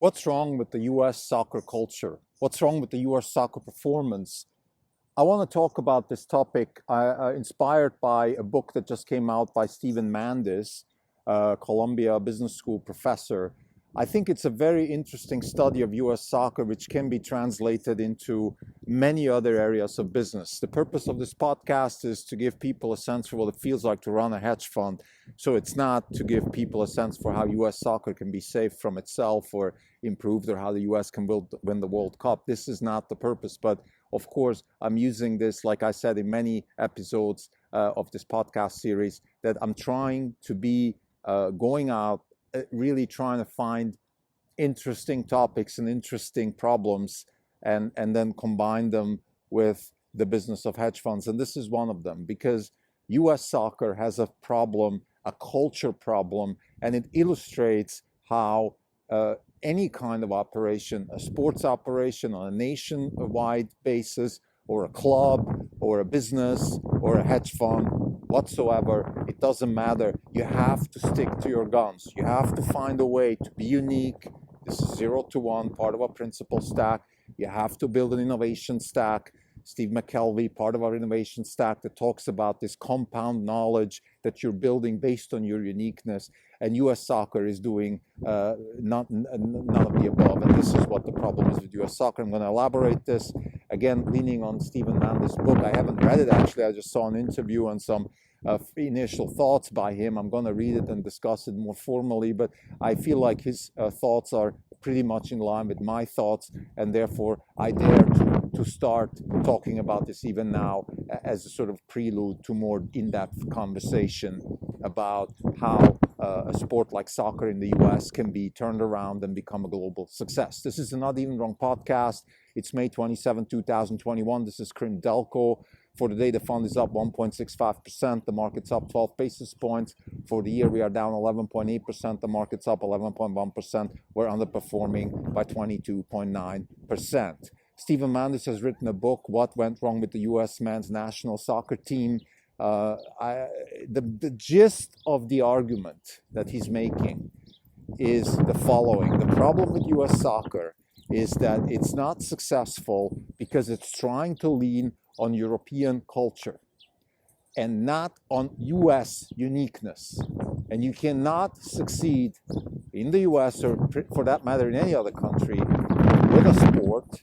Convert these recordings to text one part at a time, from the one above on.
What's wrong with the US soccer culture? What's wrong with the US soccer performance? I want to talk about this topic inspired by a book that just came out by Stephen Mandis, Columbia Business School professor. I think it's a very interesting study of US soccer, which can be translated into many other areas of business. The purpose of this podcast is to give people a sense for what it feels like to run a hedge fund. So it's not to give people a sense for how US soccer can be saved from itself or improved, or how the US can win the World Cup. This is not the purpose. But of course, I'm using this, like I said, in many episodes of this podcast series, that I'm trying to be going out, really trying to find interesting topics and interesting problems and then combine them with the business of hedge funds. And this is one of them, because US soccer has a problem, a culture problem, and it illustrates how any kind of operation, a sports operation on a nationwide basis, or a club, or a business, or a hedge fund, whatsoever, it doesn't matter. You have to stick to your guns. You have to find a way to be unique. This is 0 to 1, part of our principle stack. You have to build an innovation stack. Steve McKelvey, part of our innovation stack, that talks about this compound knowledge that you're building based on your uniqueness. And US soccer is doing none of the above. And this is what the problem is with US soccer. I'm going to elaborate this, again, leaning on Stephen Mandis' book. I haven't read it, actually. I just saw an interview and some initial thoughts by him. I'm going to read it and discuss it more formally, but I feel like his thoughts are pretty much in line with my thoughts, and therefore I dare to start talking about this even now as a sort of prelude to more in-depth conversation about how a sport like soccer in the US can be turned around and become a global success. This is a Not Even Wrong podcast. It's May 27, 2021. This is Krim Delco. For the day, the fund is up 1.65%. The market's up 12 basis points. For the year, we are down 11.8%. The market's up 11.1%. We're underperforming by 22.9%. Stephen Mandis has written a book, What Went Wrong with the U.S. Men's National Soccer Team. The gist of the argument that he's making is the following. The problem with U.S. soccer is that it's not successful because it's trying to lean on European culture and not on US uniqueness. And you cannot succeed in the US, or for that matter in any other country, with a sport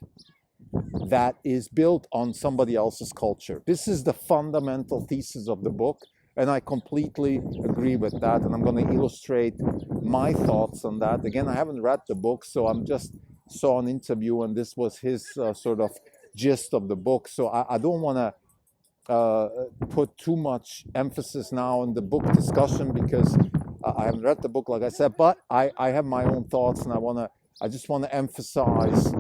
that is built on somebody else's culture. This is the fundamental thesis of the book, and I completely agree with that, and I'm going to illustrate my thoughts on that. Again, I haven't read the book, so I'm just saw an interview, and this was his sort of gist of the book. So I don't want to put too much emphasis now on the book discussion, because I haven't read the book, like I said, but I have my own thoughts, and I just want to emphasize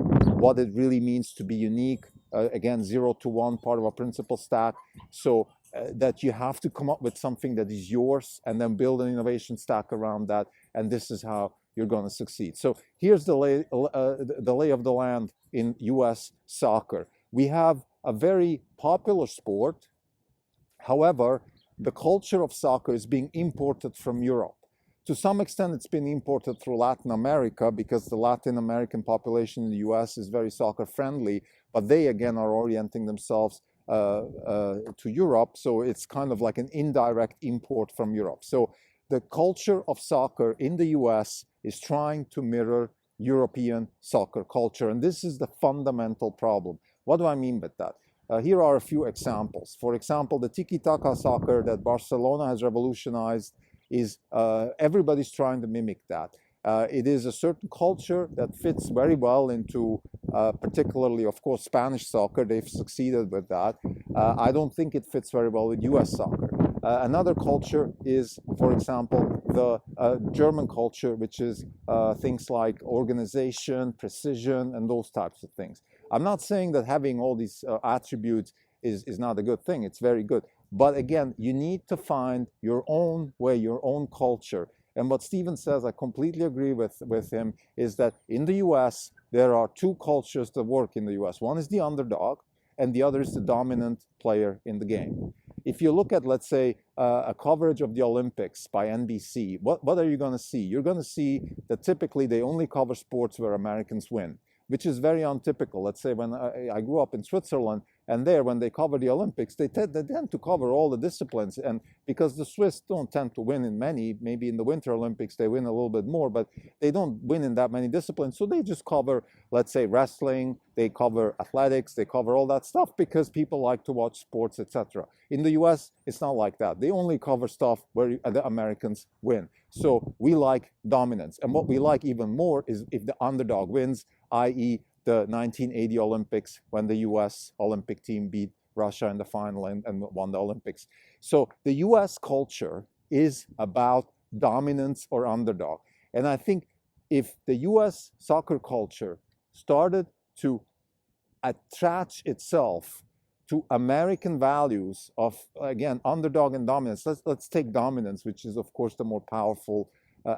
what it really means to be unique. Again, 0 to 1, part of our principle stack. So that you have to come up with something that is yours and then build an innovation stack around that. And this is how you're going to succeed. So here's the lay of the land in US soccer. We have a very popular sport. However, the culture of soccer is being imported from Europe. To some extent, it's been imported through Latin America, because the Latin American population in the US is very soccer friendly, but they again are orienting themselves to Europe. So it's kind of like an indirect import from Europe. So the culture of soccer in the US is trying to mirror European soccer culture. And this is the fundamental problem. What do I mean by that? Here are a few examples. For example, the tiki-taka soccer that Barcelona has revolutionized is everybody's trying to mimic that. It is a certain culture that fits very well into particularly, of course, Spanish soccer. They've succeeded with that. I don't think it fits very well with US soccer. Another culture is, for example, the German culture, which is things like organization, precision, and those types of things. I'm not saying that having all these attributes is not a good thing. It's very good. But again, you need to find your own way, your own culture. And what Stephen says, I completely agree with him, is that in the US, there are two cultures that work in the US. One is the underdog, and the other is the dominant player in the game. if you look at, let's say, a coverage of the Olympics by NBC, what are you going to see? You're going to see that typically they only cover sports where Americans win, which is very untypical. Let's say when I grew up in Switzerland, and there, when they cover the Olympics, they tend to cover all the disciplines. And because the Swiss don't tend to win in many, maybe in the Winter Olympics they win a little bit more, but they don't win in that many disciplines. So they just cover, let's say, wrestling, they cover athletics, they cover all that stuff because people like to watch sports, etc. In the US, it's not like that. They only cover stuff where the Americans win. So we like dominance. And what we like even more is if the underdog wins, i.e., the 1980 Olympics when the US Olympic team beat Russia in the final and won the Olympics. So the US culture is about dominance or underdog. And I think if the US soccer culture started to attach itself to American values of, again, underdog and dominance, let's take dominance, which is, of course, the more powerful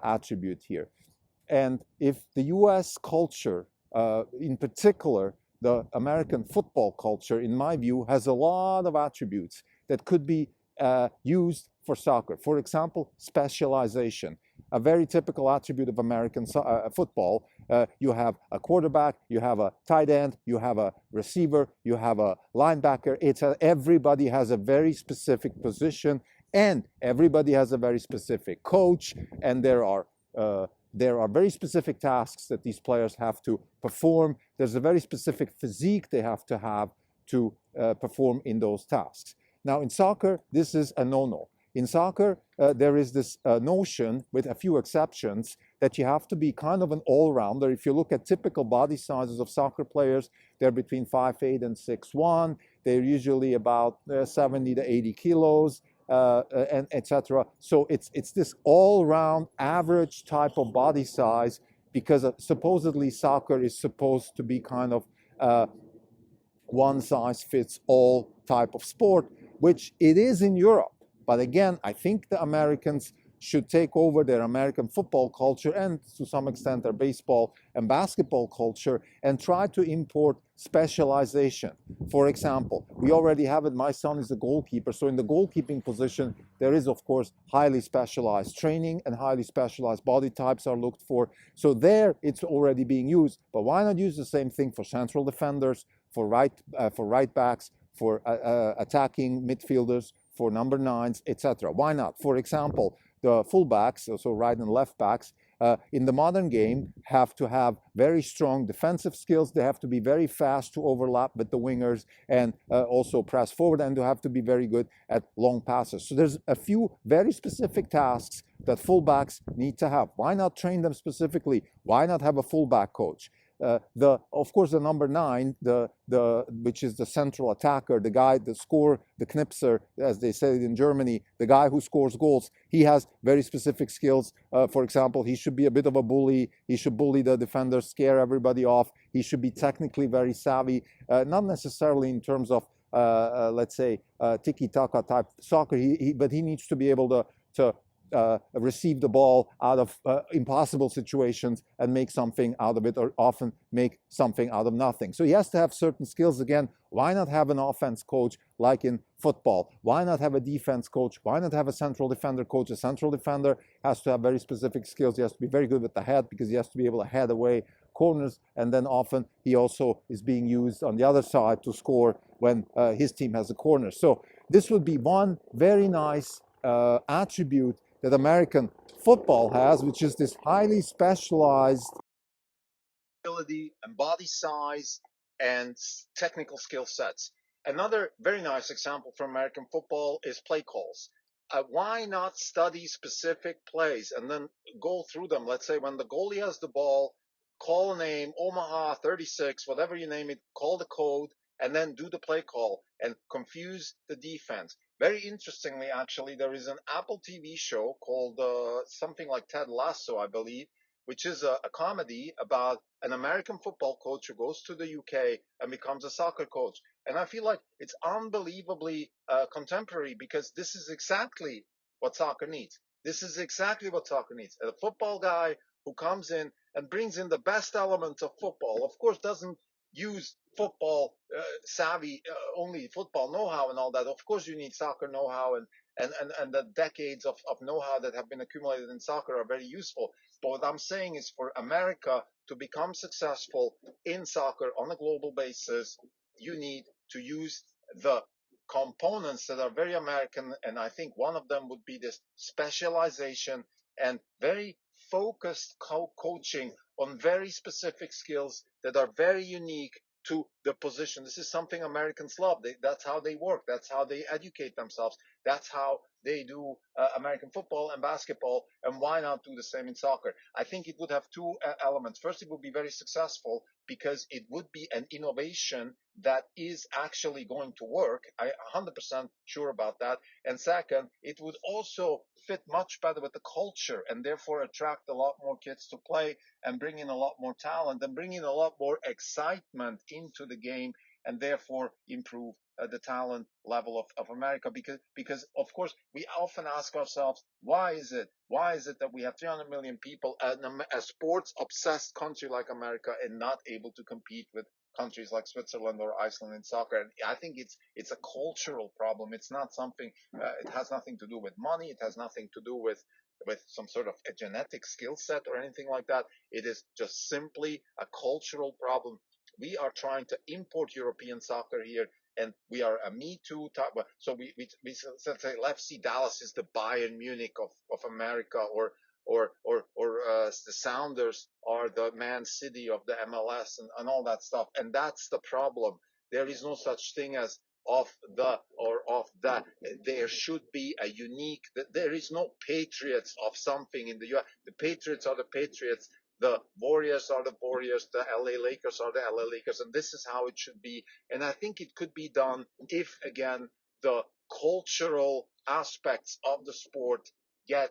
attribute here. And if the US culture, in particular, the American football culture, in my view, has a lot of attributes that could be used for soccer. For example, specialization, a very typical attribute of American football. You have a quarterback, you have a tight end, you have a receiver, you have a linebacker. Everybody has a very specific position, and everybody has a very specific coach, and there are very specific tasks that these players have to perform. There's a very specific physique they have to perform in those tasks. Now, in soccer, this is a no-no. In soccer, there is this notion, with a few exceptions, that you have to be kind of an all-rounder. If you look at typical body sizes of soccer players, they're between 5'8" and 6'1". They're usually about 70 to 80 kilos. And etc. So it's this all-round average type of body size, because supposedly soccer is supposed to be kind of one-size-fits-all type of sport, which it is in Europe. But again, I think the Americans should take over their American football culture and to some extent their baseball and basketball culture and try to import specialization. For example, we already have it. My son is a goalkeeper. So in the goalkeeping position, there is, of course, highly specialized training and highly specialized body types are looked for. So there it's already being used. But why not use the same thing for central defenders, for right backs, for attacking midfielders, for number nines, etc. Why not? For example, the fullbacks, so right and left backs, in the modern game have to have very strong defensive skills. They have to be very fast to overlap with the wingers and also press forward, and they have to be very good at long passes. So there's a few very specific tasks that fullbacks need to have. Why not train them specifically? Why not have a fullback coach? Of course, the number 9, which is the central attacker, the guy, the knipser, as they say it in Germany, the guy who scores goals, he has very specific skills. For example, he should be a bit of a bully. He should bully the defenders, scare everybody off. He should be technically very savvy, not necessarily in terms of, let's say, tiki-taka type soccer, but he needs to be able to receive the ball out of impossible situations and make something out of it, or often make something out of nothing. So he has to have certain skills. Again, why not have an offense coach like in football? Why not have a defense coach? Why not have a central defender coach? A central defender has to have very specific skills. He has to be very good with the head because he has to be able to head away corners, and then often he also is being used on the other side to score when his team has a corner. So this would be one very nice attribute that American football has, which is this highly specialized ability and body size and technical skill sets. Another very nice example from American football is play calls. Why not study specific plays and then go through them? Let's say when the goalie has the ball, call a name, Omaha 36, whatever you name it, call the code, and then do the play call and confuse the defense. Very interestingly, actually, there is an Apple TV show called something like Ted Lasso, I believe, which is a comedy about an American football coach who goes to the UK and becomes a soccer coach. And I feel like it's unbelievably contemporary, because this is exactly what soccer needs. This is exactly what soccer needs. A football guy who comes in and brings in the best elements of football. Of course, doesn't use football savvy, only football know-how and all that. Of course, you need soccer know-how, and the decades of know-how that have been accumulated in soccer are very useful. But what I'm saying is, for America to become successful in soccer on a global basis, you need to use the components that are very American, and I think one of them would be this specialization and very focused coaching on very specific skills that are very unique to the position. This is something Americans love. That's how they work. That's how they educate themselves. That's how they do American football and basketball. And why not do the same in soccer? I think it would have two elements. First, it would be very successful because it would be an innovation that is actually going to work. I'm 100% sure about that. And second, it would also fit much better with the culture and therefore attract a lot more kids to play and bring in a lot more talent and bring in a lot more excitement into the game, and therefore improve the talent level of America. Because of course we often ask ourselves, why is it that we have 300 million people in a sports obsessed country like America and not able to compete with countries like Switzerland or Iceland in soccer? And I think it's a cultural problem. It's not something. It has nothing to do with money. It has nothing to do with some sort of a genetic skill set or anything like that. It is just simply a cultural problem. We are trying to import European soccer here, and we are a Me Too type. So we say, let's see, Dallas is the Bayern Munich of America, or the Sounders are the Man City of the MLS, and all that stuff. And that's the problem. There is no such thing as of the or of that. There should be a unique. There is no Patriots of something in the U.S. The Patriots are the Patriots. The Warriors are the Warriors. The LA Lakers are the LA Lakers, and this is how it should be. And I think it could be done if, again, the cultural aspects of the sport get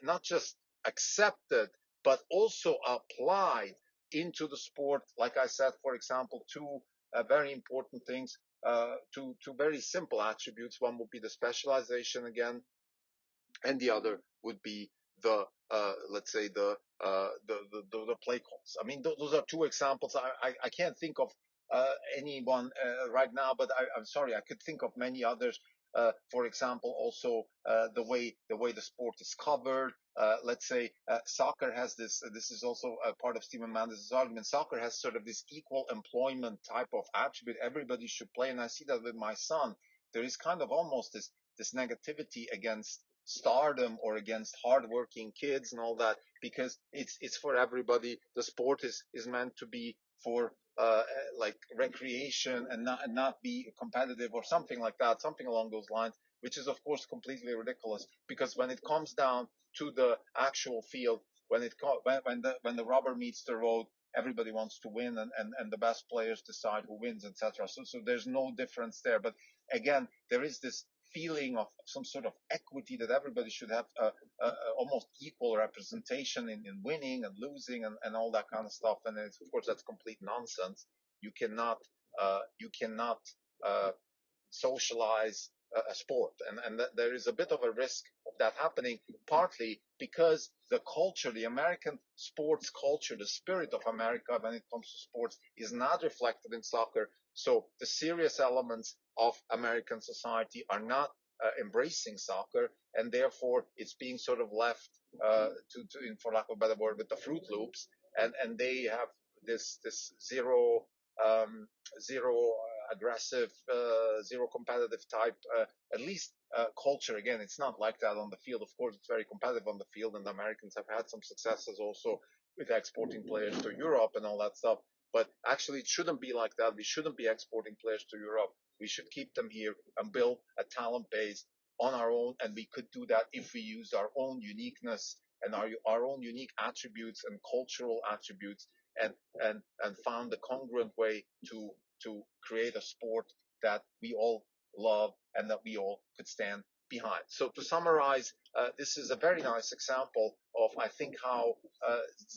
not just accepted but also applied into the sport. Like I said, for example, two very important things, two very simple attributes. One would be the specialization again, and the other would be the let's say the play calls. I mean, those are two examples. I can't think of anyone right now, but I'm sorry, I could think of many others. For example, also the way the sport is covered. Let's say soccer has this. This is also a part of Stephen Manders' argument. Soccer has sort of this equal employment type of attribute. Everybody should play, and I see that with my son. There is kind of almost this negativity against stardom or against hardworking kids and all that, because it's for everybody. The sport is meant to be for like recreation and not be competitive or something like that, something along those lines, which is of course completely ridiculous. Because when it comes down to the actual field, when the rubber meets the road, everybody wants to win, and the best players decide who wins, etc. So there's no difference there. But again, there is this feeling of some sort of equity that everybody should have almost equal representation in winning and losing and all that kind of stuff. And of course, that's complete nonsense. You cannot socialize a sport, and there is a bit of a risk of that happening, partly because the culture, the American sports culture, the spirit of America when it comes to sports is not reflected in soccer. So the serious elements of American society are not embracing soccer, and therefore it's being sort of left for lack of a better word, with the Fruit Loops, and they have this um, zero aggressive, zero competitive type, at least culture. Again, it's not like that on the field. Of course, it's very competitive on the field, and the Americans have had some successes also with exporting players to Europe and all that stuff. But actually, it shouldn't be like that. We shouldn't be exporting players to Europe. We should keep them here and build a talent base on our own. And we could do that if we use our own uniqueness and our own unique attributes and cultural attributes, and found a congruent way to create a sport that we all love and that we all could stand behind. So to summarize, this is a very nice example of, I think, how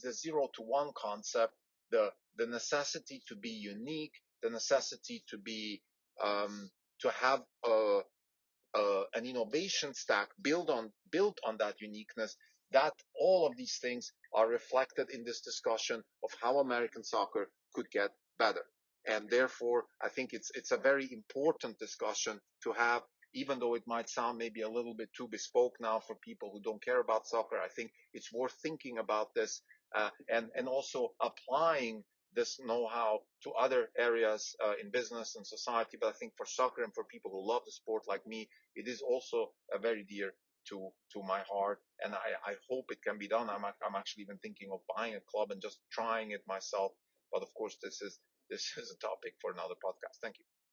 the 0 to 1 concept, the necessity to be unique, the necessity to have an innovation stack built on that uniqueness, that all of these things are reflected in this discussion of how American soccer could get better. And therefore, I think it's a very important discussion to have, even though it might sound maybe a little bit too bespoke now for people who don't care about soccer. I think it's worth thinking about this, and also applying this know-how to other areas in business and society. But I think for soccer and for people who love the sport like me, it is also very dear to my heart, and I hope it can be done. I'm actually even thinking of buying a club and just trying it myself. But of course, this is a topic for another podcast. Thank you.